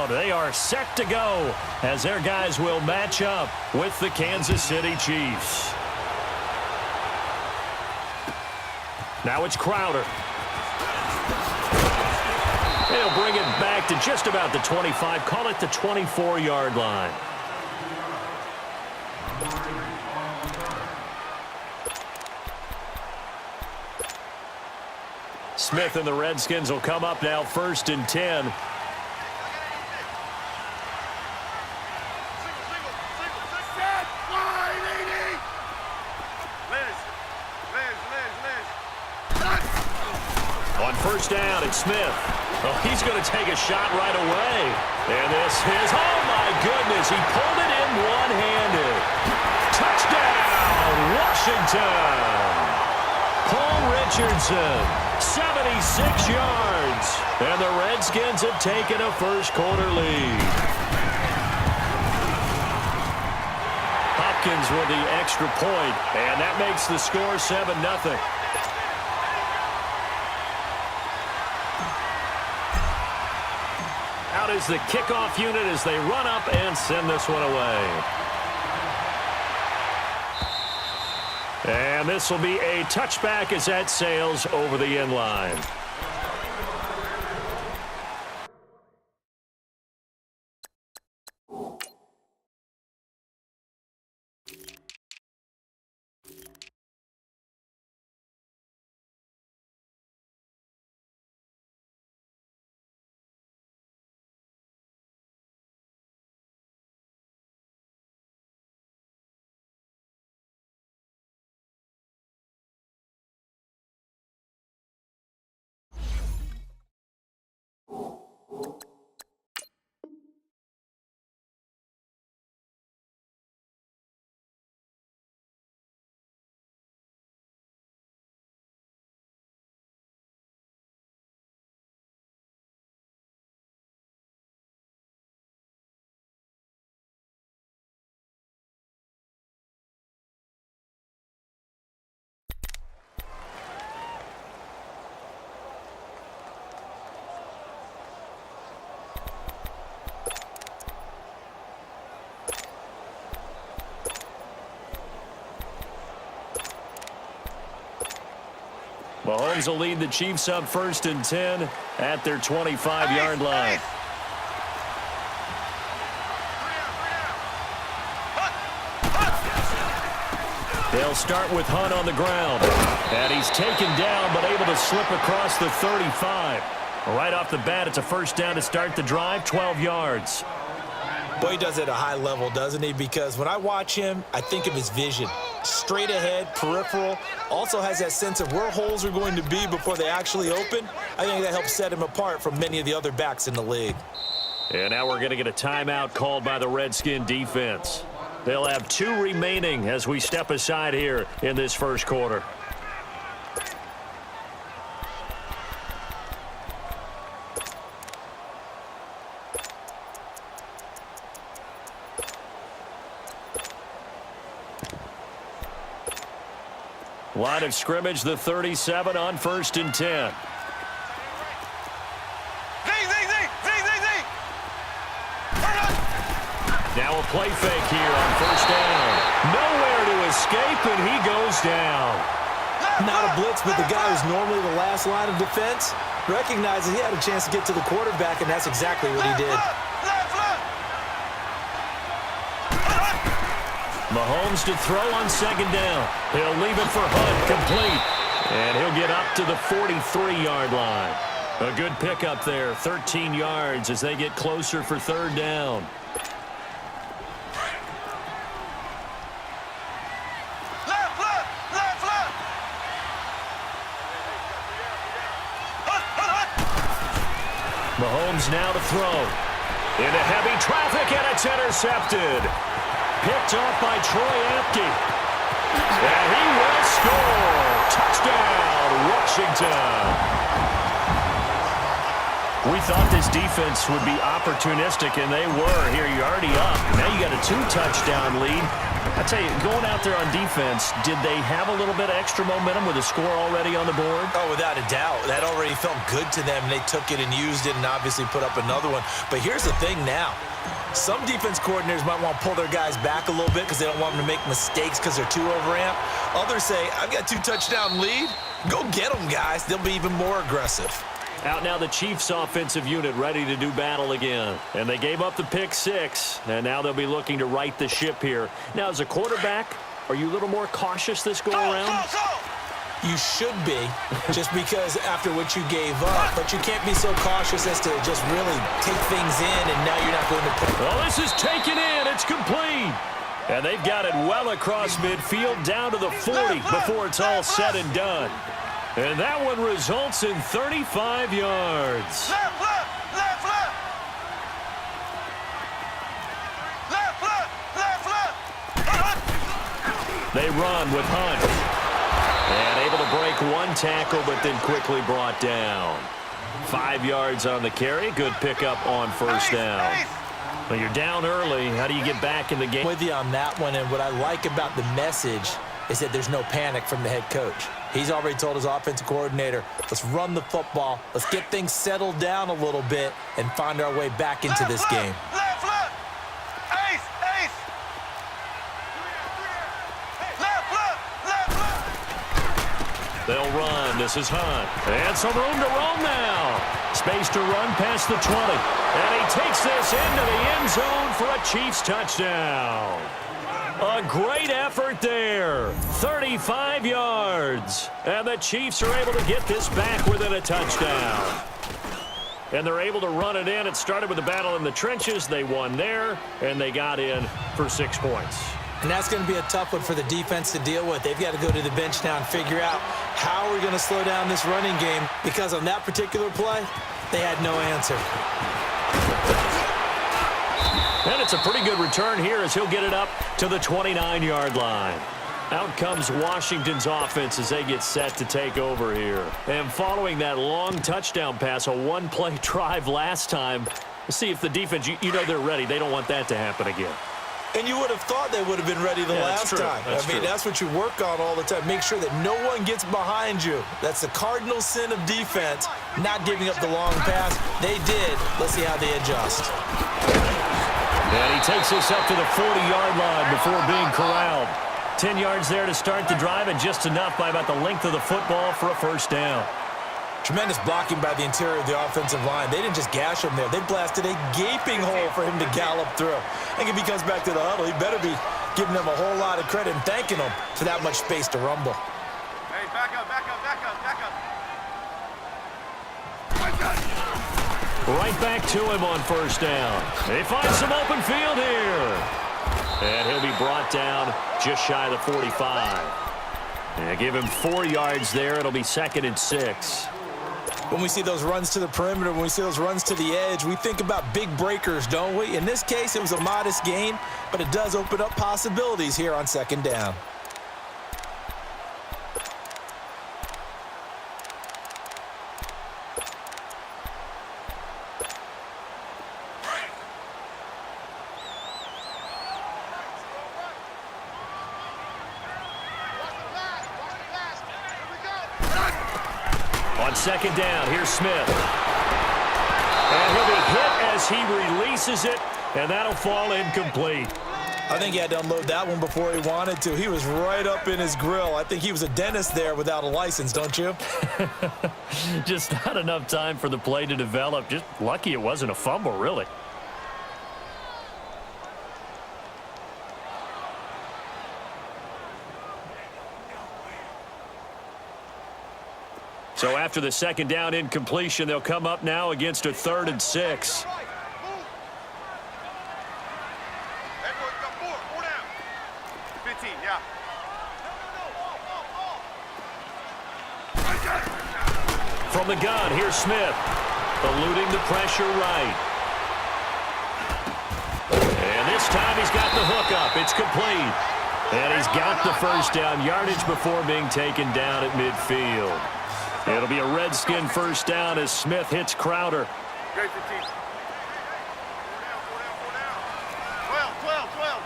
out. They are set to go as their guys will match up with the Kansas City Chiefs. Now it's Crowder. He'll bring it back to just about the 25. Call it the 24-yard line. Smith and the Redskins will come up now 1st and 10. On 1st down, it's Smith. Oh, he's going to take a shot right away. And this is, oh my goodness, he pulled it in one-handed. Touchdown, Washington. Paul Richardson, 76 yards. And the Redskins have taken a first-quarter lead. Hopkins with the extra point, and that makes the score 7-0. Out is the kickoff unit as they run up and send this one away. And this will be a touchback as that sails over the end line. Mahomes will lead the Chiefs up 1st and 10 at their 25-yard line. They'll start with Hunt on the ground. And he's taken down but able to slip across the 35. Right off the bat, it's a 1st down to start the drive, 12 yards. Boy, he does it at a high level, doesn't he? Because when I watch him, I think of his vision. Straight ahead, peripheral, also has that sense of where holes are going to be before they actually open. I think that helps set him apart from many of the other backs in the league. And now we're going to get a timeout called by the Redskin defense. They'll have 2 remaining as we step aside here in this first quarter. Line of scrimmage, the 37 on 1st and 10. Now a play fake here on 1st down. Nowhere to escape, and he goes down. Not a blitz, but the guy who's normally the last line of defense recognizes he had a chance to get to the quarterback, and that's exactly what he did. Mahomes to throw on 2nd down. He'll leave it for Hunt, complete. And he'll get up to the 43-yard line. A good pickup there, 13 yards as they get closer for 3rd down. Mahomes now to throw. Into heavy traffic, and it's intercepted. Picked off by Troy Apke. And he will score. Touchdown, Washington. We thought this defense would be opportunistic, and they were. Here, you're already up. Now you got a 2-touchdown lead. I tell you, going out there on defense, did they have a little bit of extra momentum with a score already on the board? Oh, without a doubt. That already felt good to them. They took it and used it and obviously put up another one. But here's the thing now. Some defense coordinators might want to pull their guys back a little bit because they don't want them to make mistakes because they're too overamped. Others say, I've got a 2-touchdown lead. Go get them, guys. They'll be even more aggressive. Out now the Chiefs offensive unit ready to do battle again. And they gave up the pick 6, and now they'll be looking to right the ship here. Now, as a quarterback, are you a little more cautious this go-around? You should be, just because after what you gave up, but you can't be so cautious as to just really take things in, and now you're not going to put... Well, this is taken in. It's complete. And they've got it well across midfield down to the 40 before it's all said and done. And that one results in 35 yards. Left, left, left, left. Left, left, left, left. They run with Hunt. And able to break one tackle, but then quickly brought down. 5 yards on the carry. Good pickup on first down. Well, you're down early. How do you get back in the game? With you on that one, and what I like about the message is that there's no panic from the head coach. He's already told his offensive coordinator, let's run the football, let's get things settled down a little bit and find our way back into this game. Left, left. Ace, ace. Left, left, left, left. They'll run. This is Hunt. And some room to roam now. Space to run past the 20. And he takes this into the end zone for a Chiefs touchdown. A great effort there. 35 yards. And the Chiefs are able to get this back within a touchdown. And they're able to run it in. It started with a battle in the trenches. They won there, and they got in for 6 points. And that's going to be a tough one for the defense to deal with. They've got to go to the bench now and figure out how we're going to slow down this running game, because on that particular play, they had no answer. And it's a pretty good return here as he'll get it up to the 29-yard line. Out comes Washington's offense as they get set to take over here. And following that long touchdown pass, a one-play drive last time, see if the defense, you know they're ready. They don't want that to happen again. And you would have thought they would have been ready the last time. That's what you work on all the time. Make sure that no one gets behind you. That's the cardinal sin of defense, not giving up the long pass. They did. Let's see how they adjust. And he takes this up to the 40-yard line before being corralled. 10 yards there to start the drive, and just enough by about the length of the football for a first down. Tremendous blocking by the interior of the offensive line. They didn't just gash him there. They blasted a gaping hole for him to gallop through. I think if he comes back to the huddle, he better be giving them a whole lot of credit and thanking them for that much space to rumble. Hey, back up, back up, back up, back up. Right back to him on first down. They find some open field here. And he'll be brought down just shy of the 45. And give him 4 yards there. It'll be 2nd and 6. When we see those runs to the perimeter, when we see those runs to the edge, we think about big breakers, don't we? In this case, it was a modest gain, but it does open up possibilities here on 2nd down. On 2nd down, here's Smith. And he'll be hit as he releases it, and that'll fall incomplete. I think he had to unload that one before he wanted to. He was right up in his grill. I think he was a dentist there without a license, don't you? Just not enough time for the play to develop. Just lucky it wasn't a fumble, really. So after the 2nd down incompletion, they'll come up now against a 3rd and 6. From the gun, here's Smith. Eluding the pressure right. And this time he's got the hook up. It's complete. And he's got the first down yardage before being taken down at midfield. It'll be a Redskin first down as Smith hits Crowder. Grade 15. 4 down. 12.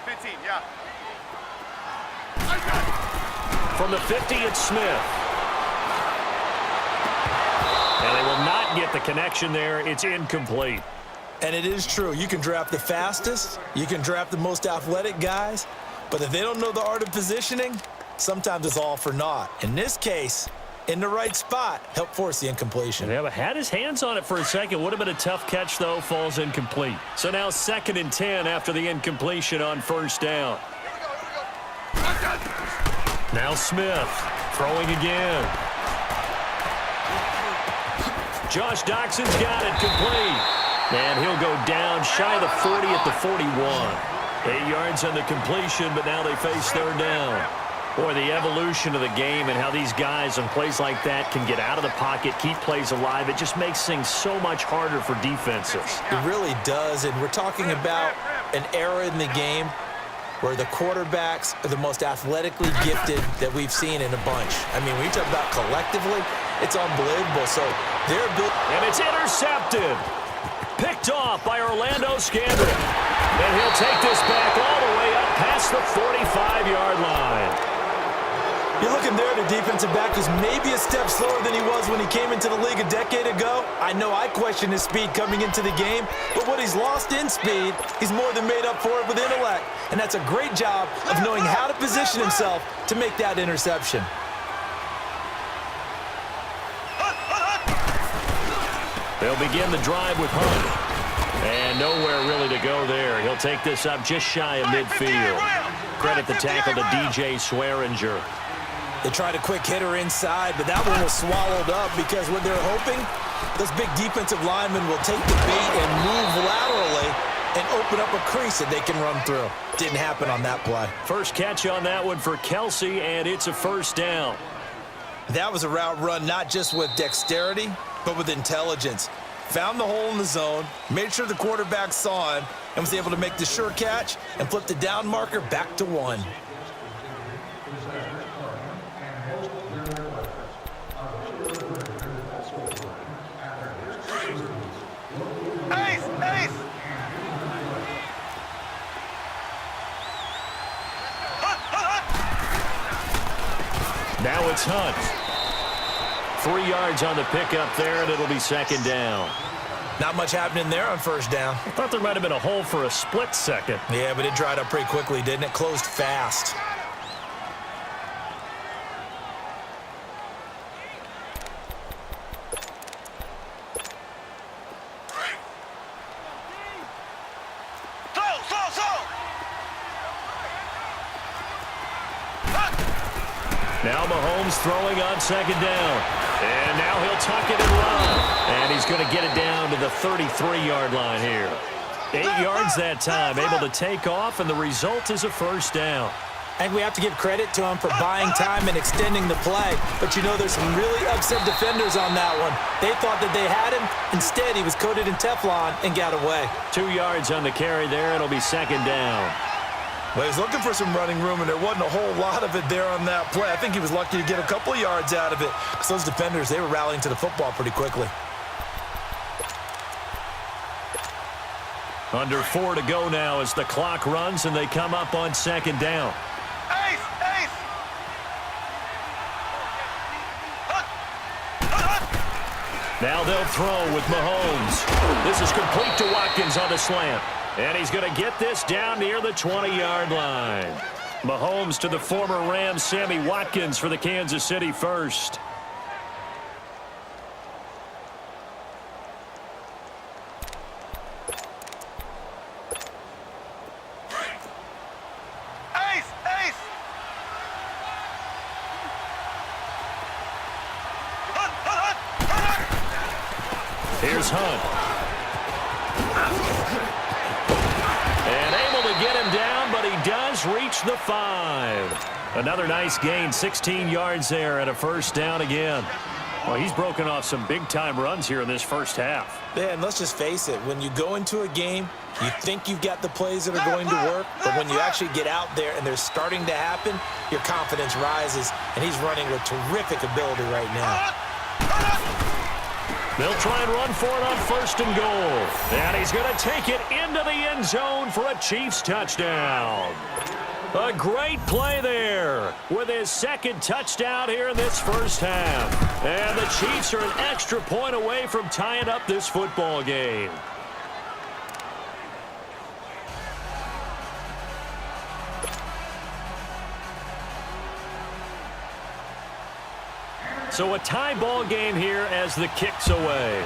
15, yeah. From the 50, it's Smith. And they will not get the connection there. It's incomplete. And it is true. You can draft the fastest. You can draft the most athletic guys. But if they don't know the art of positioning, sometimes it's all for naught. In this case, in the right spot, help force the incompletion. Yeah, but had his hands on it for a second. Would have been a tough catch, though. Falls incomplete. So now 2nd and 10 after the incompletion on 1st down. Now Smith throwing again. Josh Doxson's got it complete. And he'll go down shy of the 40 at the 41. 8 yards on the completion, but now they face 3rd down. Boy, the evolution of the game and how these guys on plays like that can get out of the pocket, keep plays alive, it just makes things so much harder for defenses. It really does, and we're talking about an era in the game where the quarterbacks are the most athletically gifted that we've seen in a bunch. I mean, when you talk about collectively, it's unbelievable. So they're built. And it's intercepted. Picked off by Orlando Scandrick. And he'll take this back all the way up past the 45-yard line. You're looking there at a defensive back who's maybe a step slower than he was when he came into the league a decade ago. I know I questioned his speed coming into the game, but what he's lost in speed, he's more than made up for it with intellect. And that's a great job of knowing how to position himself to make that interception. They'll begin the drive with Hunt. And nowhere really to go there. He'll take this up just shy of midfield. Credit the tackle to DJ Swearinger. They tried a quick hitter inside, but that one was swallowed up because what they're hoping, those big defensive linemen will take the bait and move laterally and open up a crease that they can run through. Didn't happen on that play. First catch on that one for Kelsey, and it's a 1st down. That was a route run not just with dexterity, but with intelligence. Found the hole in the zone, made sure the quarterback saw him, and was able to make the sure catch and flip the down marker back to 1. Ace! Now it's Hunt. 3 yards on the pickup there, and it'll be 2nd down. Not much happening there on 1st down. I thought there might have been a hole for a split second. Yeah, but it dried up pretty quickly, didn't it? Closed fast. Now Mahomes throwing on 2nd down. And now he'll tuck it and run. And he's going to get it down to the 33-yard line here. 8 yards that time, able to take off, and the result is a 1st down. I think we have to give credit to him for buying time and extending the play. But, you know, there's some really upset defenders on that one. They thought that they had him. Instead, he was coated in Teflon and got away. 2 yards on the carry there. It'll be 2nd down. Well, he was looking for some running room, and there wasn't a whole lot of it there on that play. I think he was lucky to get a couple of yards out of it. Because those defenders, they were rallying to the football pretty quickly. Under 4 to go now as the clock runs, and they come up on 2nd down. Ace! Now they'll throw with Mahomes. This is complete to Watkins on the slant. And he's going to get this down near the 20-yard line. Mahomes to the former Rams, Sammy Watkins for the Kansas City first. Here's Hunt. And able to get him down, but he does reach the 5. Another nice gain, 16 yards there and a 1st down again. Well, he's broken off some big-time runs here in this first half. Yeah, and let's just face it. When you go into a game, you think you've got the plays that are going to work, but when you actually get out there and they're starting to happen, your confidence rises, and he's running with terrific ability right now. They'll try and run for it on 1st and goal. And he's going to take it into the end zone for a Chiefs touchdown. A great play there with his 2nd touchdown here in this first half. And the Chiefs are an extra point away from tying up this football game. So a tie ball game here as the kick's away.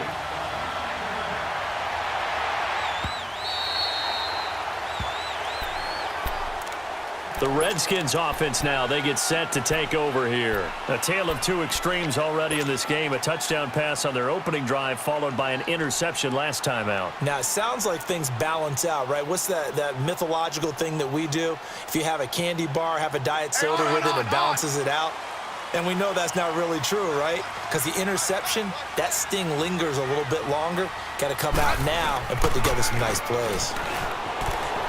The Redskins offense now, they get set to take over here. A tale of two extremes already in this game. A touchdown pass on their opening drive followed by an interception last time out. Now, it sounds like things balance out, right? What's that mythological thing that we do? If you have a candy bar, have a diet soda with it, it balances it out. And we know that's not really true, right? Because the interception, that sting lingers a little bit longer. Got to come out now and put together some nice plays.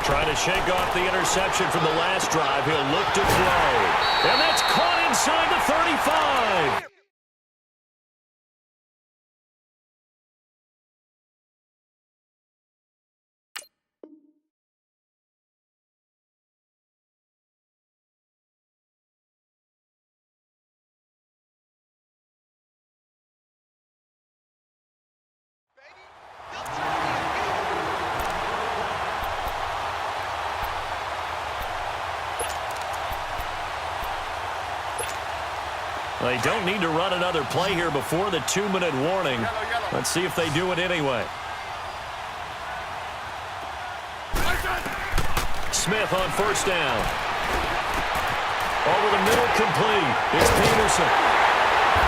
Trying to shake off the interception from the last drive. He'll look to throw. And that's caught inside the 35. They don't need to run another play here before the 2-minute warning. Let's see if they do it anyway. Smith on 1st down. Over the middle, complete. It's Peterson.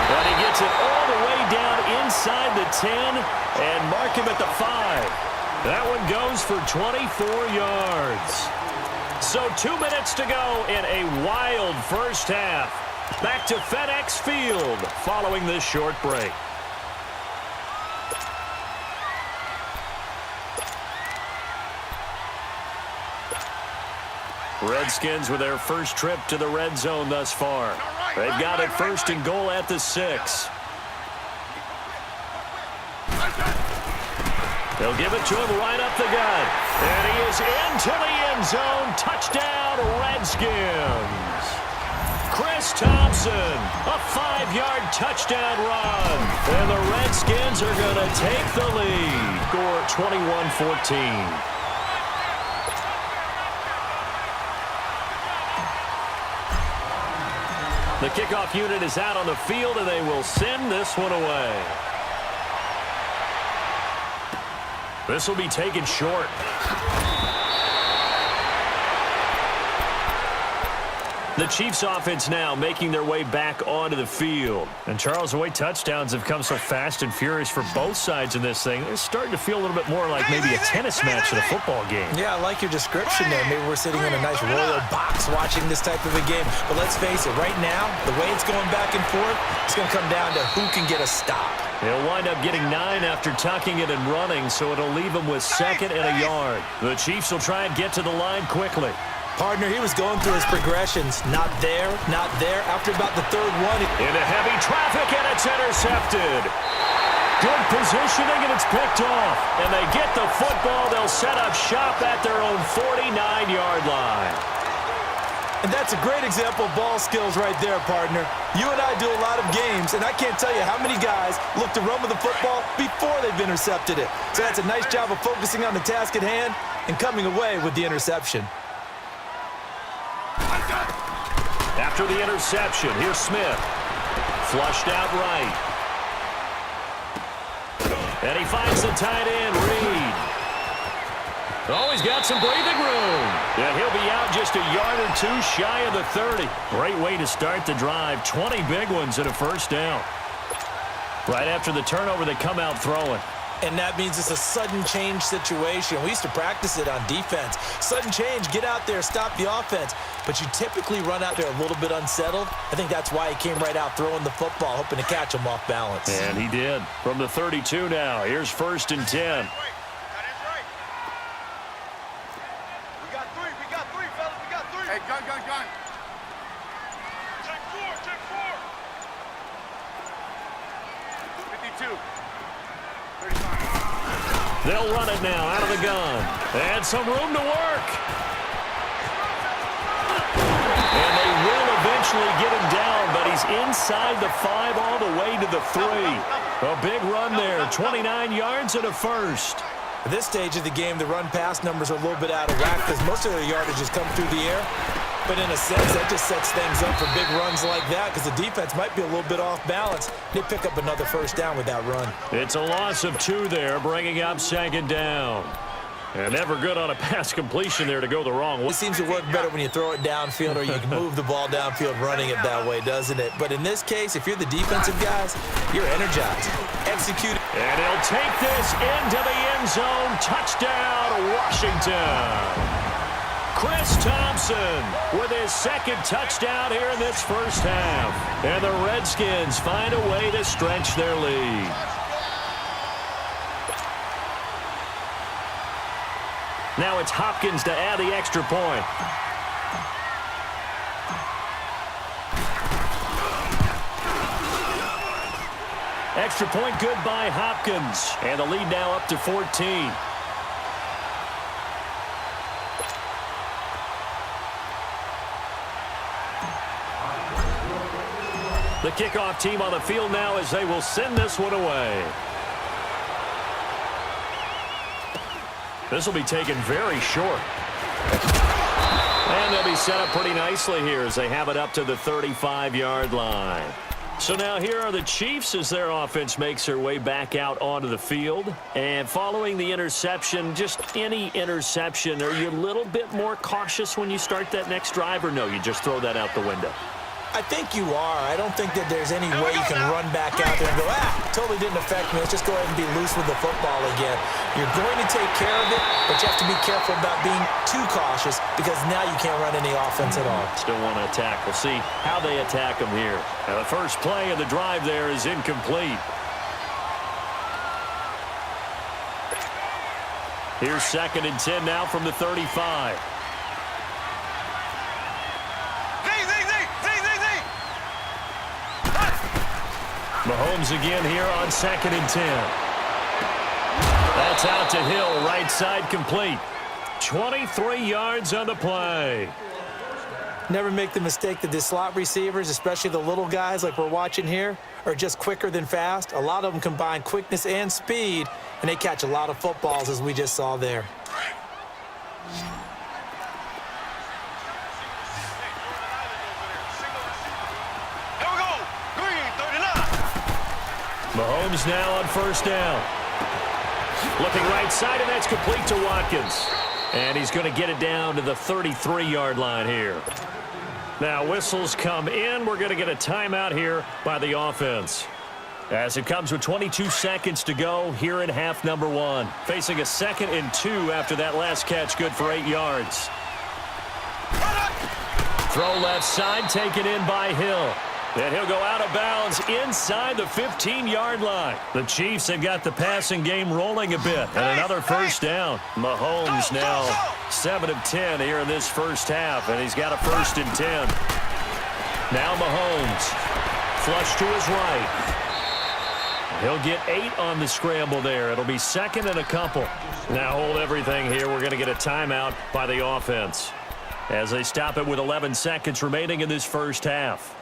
But he gets it all the way down inside the 10 and mark him at the 5. That one goes for 24 yards. So 2 minutes to go in a wild first half. Back to FedEx Field following this short break. Redskins with their first trip to the red zone thus far. They've got it 1st and goal at the 6. They'll give it to him right up the gut. And he is into the end zone. Touchdown, Redskins. Chris Thompson, a 5-yard touchdown run. And the Redskins are going to take the lead. Score 21-14. The kickoff unit is out on the field, and they will send this one away. This will be taken short. The Chiefs offense now making their way back onto the field. And Charles, the way touchdowns have come so fast and furious for both sides in this thing, it's starting to feel a little bit more like maybe a tennis match than a football game. Yeah, I like your description there. Maybe we're sitting in a nice royal box watching this type of a game. But let's face it, right now, the way it's going back and forth, it's going to come down to who can get a stop. He'll wind up getting 9 after tucking it and running, so it'll leave him with 2nd and a yard. The Chiefs will try and get to the line quickly. Partner, he was going through his progressions. Not there, not there. After about the 3rd one. Into heavy traffic, and it's intercepted. Good positioning, and it's picked off. And they get the football. They'll set up shop at their own 49-yard line. And that's a great example of ball skills right there, partner. You and I do a lot of games, and I can't tell you how many guys look to run with the football before they've intercepted it. So that's a nice job of focusing on the task at hand and coming away with the interception. After the interception, here's Smith. Flushed out right. And he finds the tight end, Reed. Oh, he's got some breathing room. And he'll be out just a yard or 2 shy of the 30. Great way to start the drive. 20 big ones and a 1st down. Right after the turnover, they come out throwing. And that means it's a sudden change situation. We used to practice it on defense. Sudden change, get out there, stop the offense. But you typically run out there a little bit unsettled. I think that's why he came right out throwing the football, hoping to catch him off balance. And he did. From the 32 now, here's 1st and 10. We got three, fellas, we got 3. Hey, gun. Check 4. 52. They'll run it now out of the gun. And some room to work. And they will eventually get him down, but he's inside the 5 all the way to the 3. A big run there, 29 yards and a first. At this stage of the game, the run-pass numbers are a little bit out of whack because most of their yardage has come through the air. But in a sense, that just sets things up for big runs like that because the defense might be a little bit off balance. They pick up another first down with that run. It's a loss of 2 there, bringing up 2nd down. And never good on a pass completion there to go the wrong way. It seems to work better when you throw it downfield or you can move the ball downfield running it that way, doesn't it? But in this case, if you're the defensive guys, you're energized. Execute. And he'll take this into the end zone. Touchdown, Washington. Chris Thompson with his 2nd touchdown here in this first half. And the Redskins find a way to stretch their lead. Now it's Hopkins to add the extra point. Extra point good by Hopkins. And the lead now up to 14. The kickoff team on the field now as they will send this one away. This will be taken very short. And they'll be set up pretty nicely here as they have it up to the 35-yard line. So now here are the Chiefs as their offense makes their way back out onto the field. And following the interception, just any interception, are you a little bit more cautious when you start that next drive, or no, you just throw that out the window? I think you are. I don't think that there's any way you can run back out there and go, totally didn't affect me. Let's just go ahead and be loose with the football again. You're going to take care of it, but you have to be careful about being too cautious because now you can't run any offense at all. Still want to attack. We'll see how they attack them here. Now the first play of the drive there is incomplete. Here's 2nd and 10 now from the 35. Mahomes again here on 2nd and 10. That's out to Hill, right side complete. 23 yards on the play. Never make the mistake that the slot receivers, especially the little guys like we're watching here, are just quicker than fast. A lot of them combine quickness and speed, and they catch a lot of footballs as we just saw there. Mahomes now on 1st down. Looking right side, and that's complete to Watkins. And he's going to get it down to the 33-yard line here. Now whistles come in. We're going to get a timeout here by the offense. As it comes with 22 seconds to go here in half number 1. Facing a 2nd and 2 after that last catch, good for 8 yards. Throw left side, taken in by Hill. And he'll go out of bounds inside the 15-yard line. The Chiefs have got the passing game rolling a bit. And another first down. Mahomes now 7 of 10 here in this first half. And he's got a 1st and 10. Now Mahomes. Flush to his right. He'll get 8 on the scramble there. It'll be 2nd and a couple. Now hold everything here. We're going to get a timeout by the offense as they stop it with 11 seconds remaining in this first half.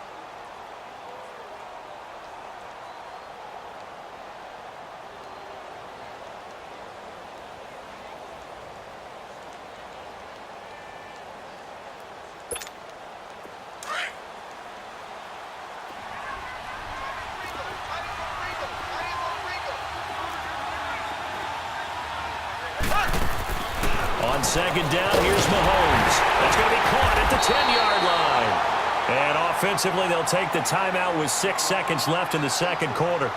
On 2nd down, here's Mahomes. That's going to be caught at the 10-yard line. And offensively, they'll take the timeout with 6 seconds left in the 2nd quarter.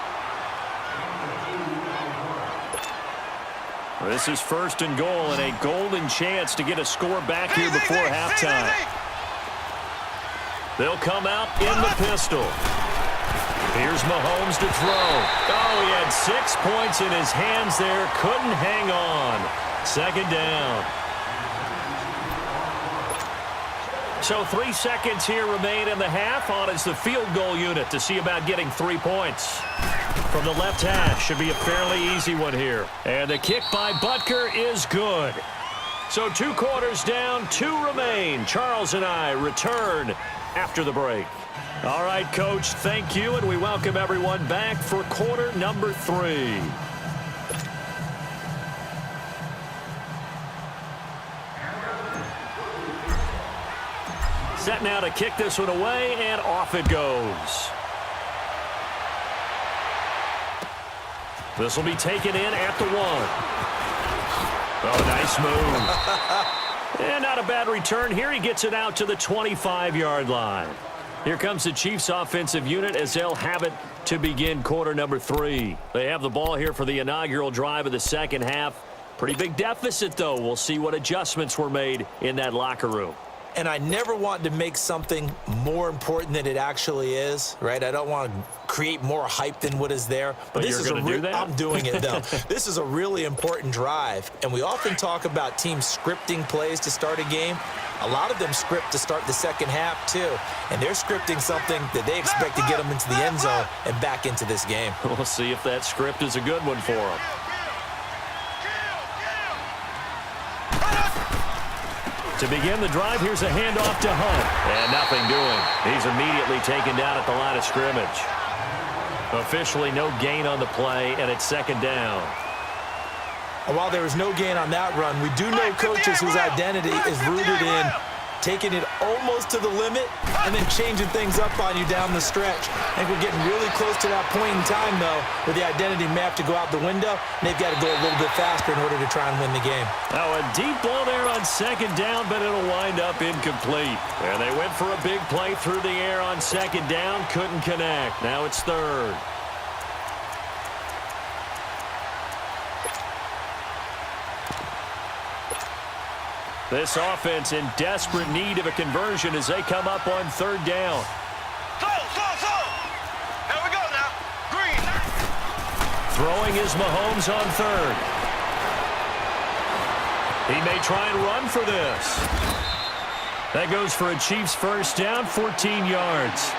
This is 1st and goal and a golden chance to get a score back here before halftime. They'll come out in the pistol. Here's Mahomes to throw. Oh, he had 6 points in his hands there. Couldn't hang on. 2nd down. So 3 seconds here remain in the half. On is the field goal unit to see about getting 3 points. From the left hash, should be a fairly easy one here. And the kick by Butker is good. So 2 quarters down, 2 remain. Charles and I return after the break. All right, Coach, thank you, and we welcome everyone back for quarter number 3. Set now to kick this one away, and off it goes. This will be taken in at the 1. Oh, nice move. And not a bad return here. He gets it out to the 25-yard line. Here comes the Chiefs offensive unit as they'll have it to begin quarter number 3. They have the ball here for the inaugural drive of the second half. Pretty big deficit, though. We'll see what adjustments were made in that locker room. And I never want to make something more important than it actually is, right? I don't want to create more hype than what is there. But this is I'm doing it, though. This is a really important drive. And we often talk about teams scripting plays to start a game. A lot of them script to start the second half, too. And they're scripting something that they expect to get them into the end zone and back into this game. We'll see if that script is a good one for them. To begin the drive, here's a handoff to Hunt. And nothing doing. He's immediately taken down at the line of scrimmage. Officially no gain on the play, and it's second down. And while there was no gain on that run, we do know coaches whose identity is rooted in taking it almost to the limit and then changing things up on you down the stretch. I think we're getting really close to that point in time, though, where the identity may have to go out the window, and they've got to go a little bit faster in order to try and win the game. Oh, a deep ball there on second down, but it'll wind up incomplete. And they went for a big play through the air on second down, couldn't connect. Now it's third. This offense in desperate need of a conversion as they come up on third down. Slow. Here we go now. Green. Throwing is Mahomes on third. He may try and run for this. That goes for a Chiefs first down, 14 yards.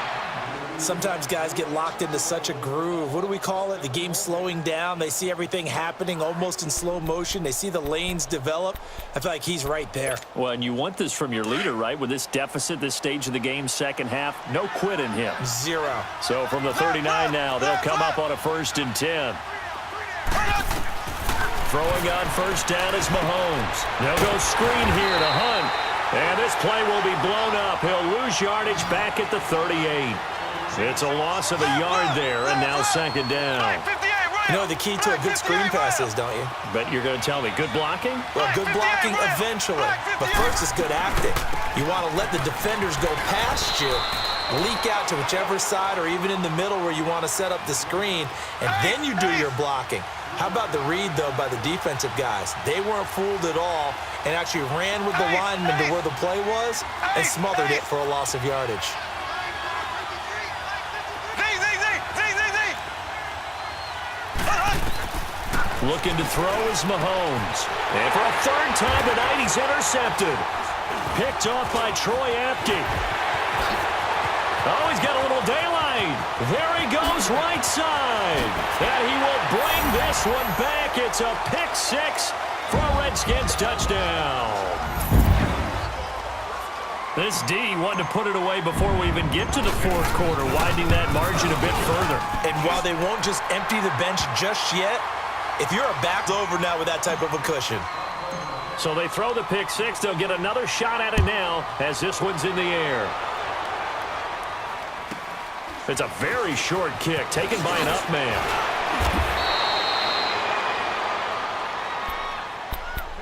Sometimes guys get locked into such a groove. What do we call it? The game slowing down. They see everything happening almost in slow motion. They see the lanes develop. I feel like he's right there. Well, and you want this from your leader, right? With this deficit, this stage of the game, second half, no quit in him. 0. So from the 39 now, they'll come up on a 1st and 10. Throwing on first down is Mahomes. They'll go screen here to Hunt. And this play will be blown up. He'll lose yardage back at the 38. It's a loss of a yard there, and now second down. You know the key to a good screen pass is, don't you? But you're going to tell me, good blocking? Well, good blocking eventually. But first is good acting. You want to let the defenders go past you, leak out to whichever side or even in the middle where you want to set up the screen, and then you do your blocking. How about the read, though, by the defensive guys? They weren't fooled at all and actually ran with the lineman to where the play was and smothered it for a loss of yardage. Looking to throw is Mahomes. And for a third time tonight, he's intercepted. Picked off by Troy Apke. Oh, he's got a little daylight. There he goes, right side. And he will bring this one back. It's a pick six for a Redskins touchdown. This D wanted to put it away before we even get to the fourth quarter, widening that margin a bit further. And while they won't just empty the bench just yet, if you're a back over now with that type of a cushion. So they throw the pick six. They'll get another shot at it now as this one's in the air. It's a very short kick taken by an up man.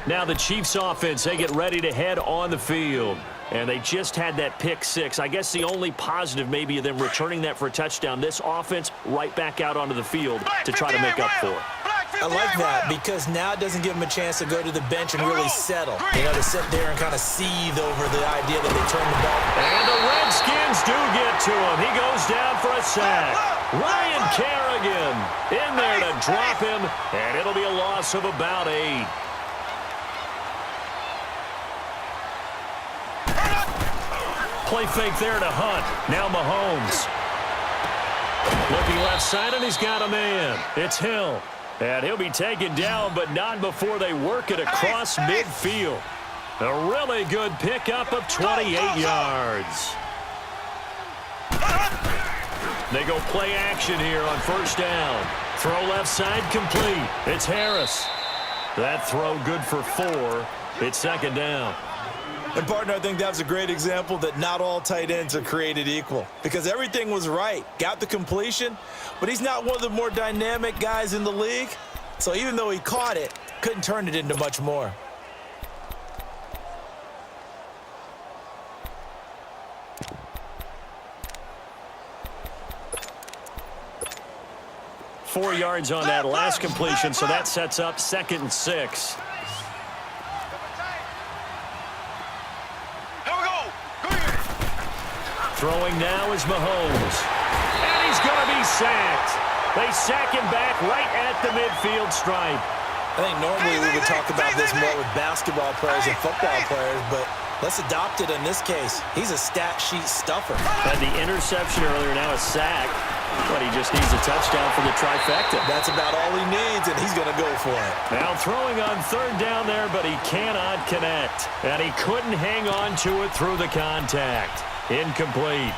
Now the Chiefs offense, they get ready to head on the field. And they just had that pick six. I guess the only positive maybe of them returning that for a touchdown. This offense right back out onto the field to try to make up for it. I like that because now it doesn't give them a chance to go to the bench and really settle. You know, to sit there and kind of seethe over the idea that they turn the ball. And the Redskins do get to him. He goes down for a sack. Ryan Kerrigan in there to drop him, and it'll be a loss of about 8. Play fake there to Hunt. Now Mahomes. Looking left side, and he's got a man. It's Hill. And he'll be taken down, but not before they work it across midfield. A really good pickup of 28 yards. They go play action here on first down. Throw left side complete. It's Harris. That throw good for 4. It's second down. And, partner, I think that was a great example that not all tight ends are created equal because everything was right. Got the completion, but he's not one of the more dynamic guys in the league. So even though he caught it, couldn't turn it into much more. Four yards on that last completion, so that sets up 2nd and 6. Throwing now is Mahomes. And he's going to be sacked. They sack him back right at the midfield stripe. I think normally we would talk about this more with basketball players and football players, but let's adopt it in this case. He's a stat sheet stuffer. Had the interception earlier, now a sack. But he just needs a touchdown for the trifecta. That's about all he needs, and he's going to go for it. Now throwing on 3rd down there, but he cannot connect. And he couldn't hang on to it through the contact. Incomplete.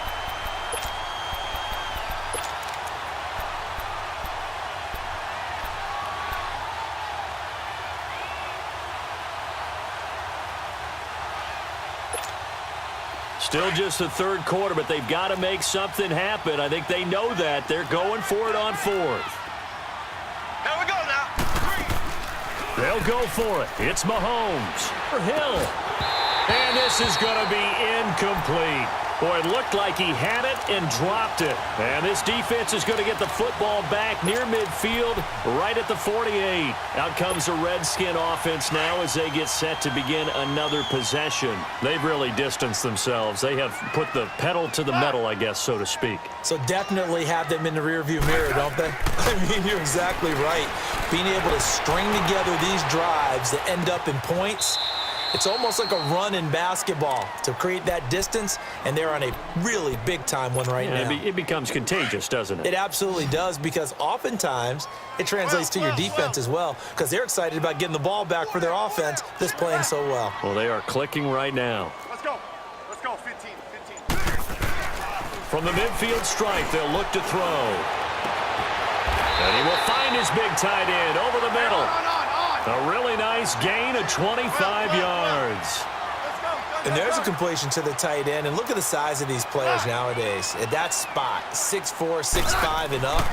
Still just the 3rd quarter, but they've got to make something happen. I think they know that. They're going for it on 4th. Here we go now. They'll go for it. It's Mahomes. For Hill. And this is going to be incomplete. Boy, it looked like he had it and dropped it. And this defense is going to get the football back near midfield, right at the 48. Out comes the Redskin offense now as they get set to begin another possession. They've really distanced themselves. They have put the pedal to the metal, I guess, so to speak. So definitely have them in the rearview mirror, don't they? I mean, you're exactly right. Being able to string together these drives that end up in points, it's almost like a run in basketball to create that distance, and they're on a really big-time one right now. It becomes contagious, doesn't it? It absolutely does, because oftentimes it translates to your defense as well, because they're excited about getting the ball back for their offense that's playing so well. Well, they are clicking right now. Let's go. Let's go. 15. From the midfield stripe, they'll look to throw. And he will find his big tight end over the middle. A really nice gain of 25 yards. And there's a completion to the tight end. And look at the size of these players nowadays. At that spot, 6'4", 6'5", and up.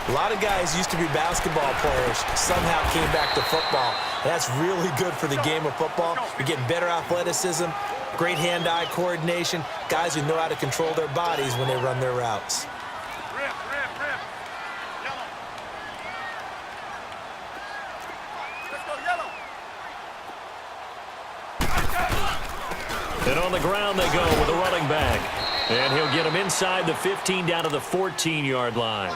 A lot of guys used to be basketball players, somehow came back to football. And that's really good for the game of football. You're getting better athleticism, great hand-eye coordination, guys who know how to control their bodies when they run their routes. And on the ground they go with a running back. And he'll get him inside the 15 down to the 14-yard line.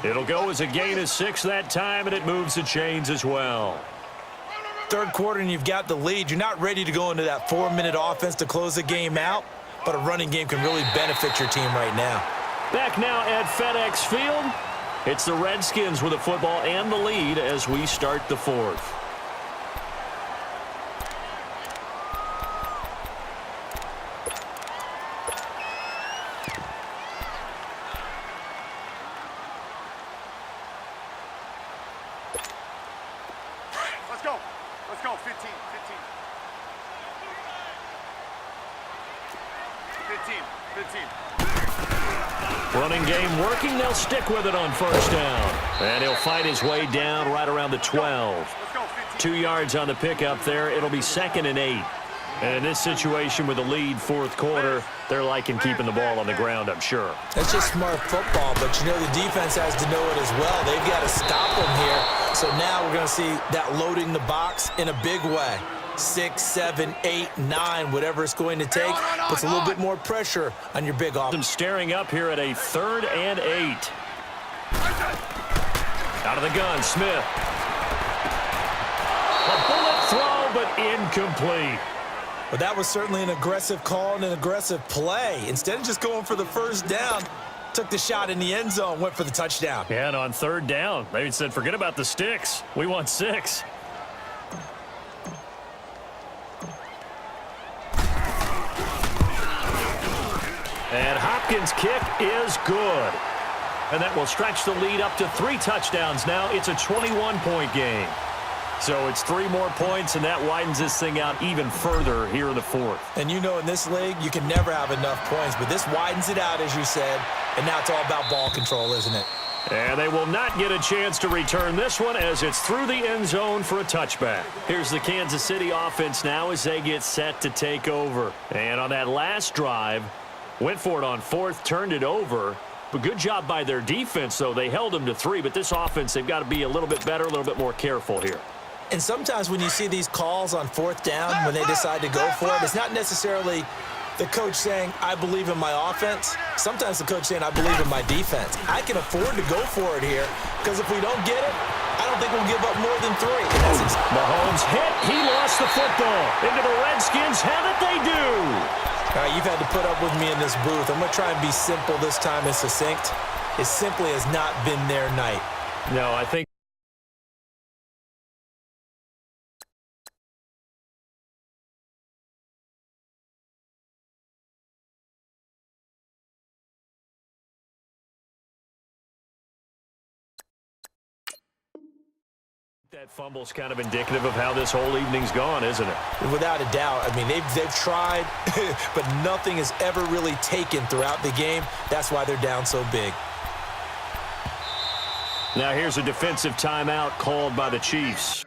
It'll go as a gain of 6 that time, and it moves the chains as well. 3rd quarter, and you've got the lead. You're not ready to go into that 4-minute offense to close the game out, but a running game can really benefit your team right now. Back now at FedEx Field, it's the Redskins with the football and the lead as we start the 4th. Let's go. 15. 15. Running game working. They'll stick with it on first down. And he'll fight his way down right around the 12. 2 yards on the pickup there. It'll be 2nd and 8. And in this situation with the lead 4th quarter, they're liking keeping the ball on the ground, I'm sure. That's just smart football, but you know the defense has to know it as well. They've got to stop them here. So now we're going to see that loading the box in a big way. 6, 7, 8, 9, whatever it's going to take, puts a little bit more pressure on your big offense. Staring up here at a 3rd and 8. Out of the gun, Smith. A bullet throw, but incomplete. Well, that was certainly an aggressive call and an aggressive play. Instead of just going for the first down, took the shot in the end zone, went for the touchdown. Yeah, and on third down, they said, forget about the sticks. We want 6. And Hopkins' kick is good. And that will stretch the lead up to 3 touchdowns now. It's a 21-point game. So it's 3 more points, and that widens this thing out even further here in the 4th. And you know in this league, you can never have enough points, but this widens it out, as you said, and now it's all about ball control, isn't it? And they will not get a chance to return this one as it's through the end zone for a touchback. Here's the Kansas City offense now as they get set to take over. And on that last drive, went for it on 4th, turned it over. But good job by their defense, though. They held them to 3, but this offense, they've got to be a little bit better, a little bit more careful here. And sometimes when you see these calls on 4th down, when they decide to go for it, it's not necessarily the coach saying, I believe in my offense. Sometimes the coach saying, I believe in my defense. I can afford to go for it here because if we don't get it, I don't think we'll give up more than 3. Mahomes hit. He lost the football. Into the Redskins have it, they do. All right, you've had to put up with me in this booth. I'm going to try and be simple this time and succinct. It simply has not been their night. No, I think that fumble's kind of indicative of how this whole evening's gone, isn't it? Without a doubt. I mean, they've tried, but nothing has ever really taken throughout the game. That's why they're down so big. Now here's a defensive timeout called by the Chiefs.